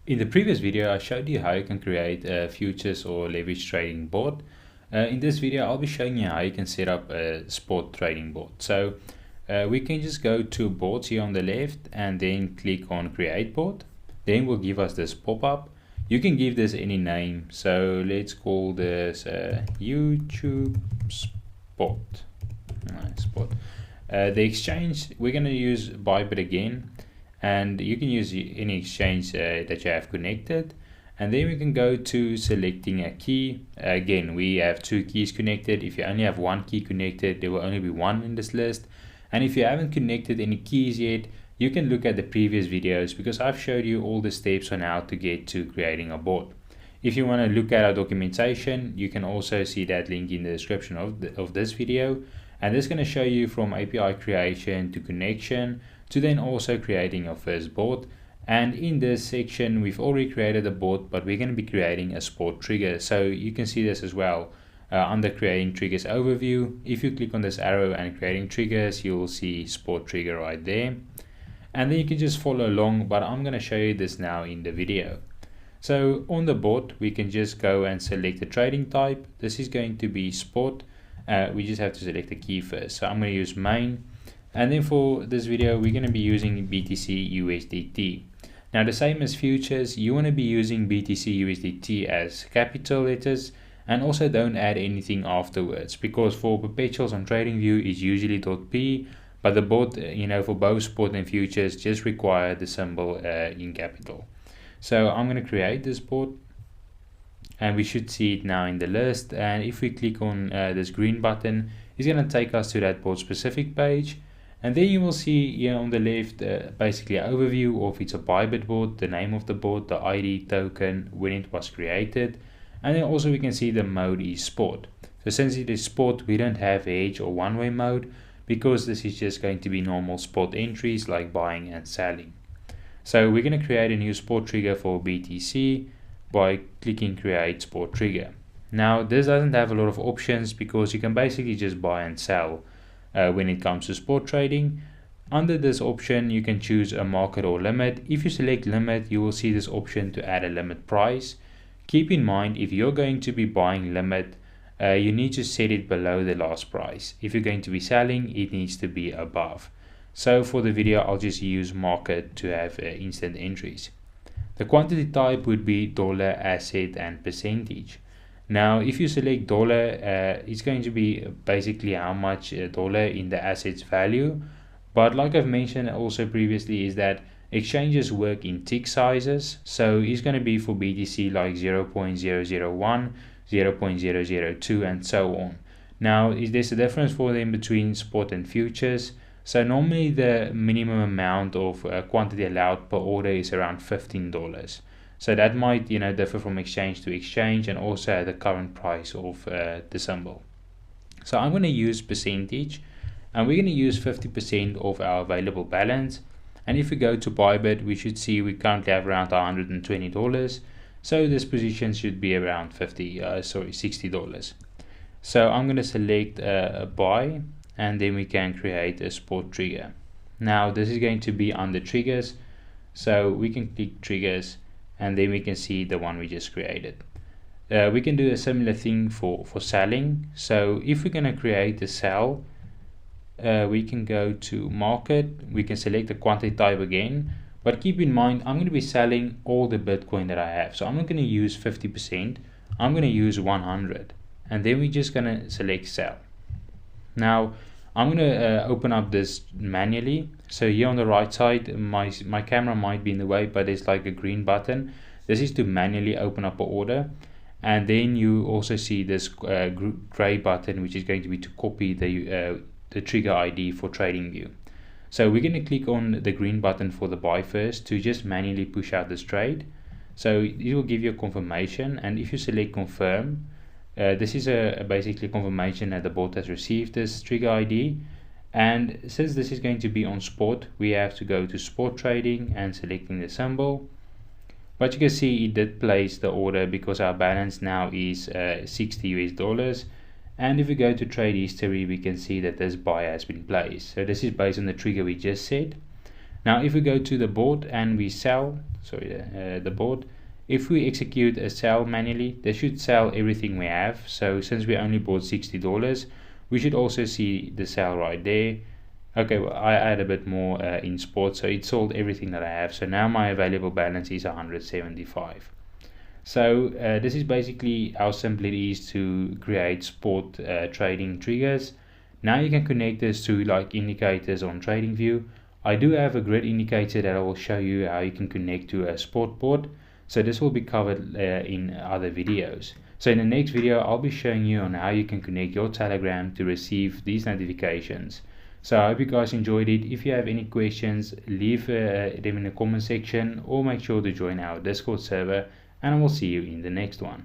In the previous video, I showed you how you can create a futures or leverage trading board. In this video, I'll be showing you how you can set up a spot trading board. So we can just go to boards here on the left and then click on create board. Then we'll give us this pop-up. You can give this any name. So let's call this YouTube spot. The exchange, we're going to use Bybit again. And you can use any exchange that you have connected, and then we can go to selecting a key. Again, we have two keys connected. If you only have one key connected, there will only be one in this list. And if you haven't connected any keys yet, you can look at the previous videos because I've showed you all the steps on how to get to creating a board. If you want to look at our documentation, you can also see that link in the description of this video, and this is going to show you from API creation to connection to then also creating your first board. And in this section, we've already created a board, but we're going to be creating a spot trigger. So you can see this as well under creating triggers overview. If you click on this arrow and creating triggers, you'll see spot trigger right there. And then you can just follow along, but I'm going to show you this now in the video. So on the board, we can just go and select the trading type. This is going to be spot. We just have to select the key first. So I'm going to use main. And then for this video, we're going to be using BTC USDT. Now, the same as futures, you want to be using BTC USDT as capital letters, and also don't add anything afterwards, because for perpetuals on TradingView is usually .p, but the board, for both spot and futures just require the symbol in capital. So I'm going to create this board, and we should see it now in the list. And if we click on this green button, it's going to take us to that board specific page. And then you will see here on the left basically an overview of it's a Bybit board, the name of the board, the ID token, when it was created. And then also we can see the mode is spot. So since it is spot, we don't have hedge or one-way mode, because this is just going to be normal spot entries like buying and selling. So we're going to create a new spot trigger for BTC by clicking create spot trigger. Now this doesn't have a lot of options because you can basically just buy and sell. When it comes to spot trading, under this option you can choose a market or limit. If you select limit, you will see this option to add a limit price. Keep in mind, if you're going to be buying limit, you need to set it below the last price. If you're going to be selling, it needs to be above. So for the video, I'll just use market to have instant entries. The quantity type would be dollar, asset, and percentage. Now, if you select dollar, it's going to be basically how much dollar in the asset's value. But like I've mentioned also previously, is that exchanges work in tick sizes. So it's going to be for BTC like 0.001, 0.002, and so on. Now, there's a difference for them between spot and futures. So normally the minimum amount of quantity allowed per order is around $15. So that might differ from exchange to exchange, and also at the current price of the symbol. So I'm going to use percentage, and we're going to use 50% of our available balance. And if we go to Bybit, we should see we currently have around $120. So this position should be around $60. So I'm going to select a buy, and then we can create a spot trigger. Now this is going to be under triggers, so we can click triggers, and then we can see the one we just created. We can do a similar thing for selling. So if we're going to create a sell, we can go to market, we can select the quantity type again, but keep in mind I'm going to be selling all the Bitcoin that I have. So I'm not going to use 50%, I'm going to use 100, and then we're just going to select sell. Now I'm going to open up this manually. So here on the right side, my camera might be in the way, but there's like a green button. This is to manually open up an order. And then you also see this gray button, which is going to be to copy the trigger ID for TradingView. So we're going to click on the green button for the buy first to just manually push out this trade. So it will give you a confirmation, and if you select confirm, this is basically confirmation that the bot has received this trigger ID. And since this is going to be on spot, we have to go to spot trading and selecting the symbol. But you can see it did place the order because our balance now is $60. And if we go to trade history, we can see that this buy has been placed. So this is based on the trigger we just set. Now if we go to the board and we sell, the board, if we execute a sell manually, they should sell everything we have. So since we only bought $60, we should also see the sell right there. Okay, well, I add a bit more in sport, so it sold everything that I have. So now my available balance is 175. So this is basically how simple it is to create sport trading triggers. Now you can connect this to like indicators on TradingView. I do have a grid indicator that I will show you how you can connect to a sport board. So this will be covered in other videos. So in the next video, I'll be showing you on how you can connect your Telegram to receive these notifications. So I hope you guys enjoyed it. If you have any questions, leave them in the comment section or make sure to join our Discord server, and I will see you in the next one.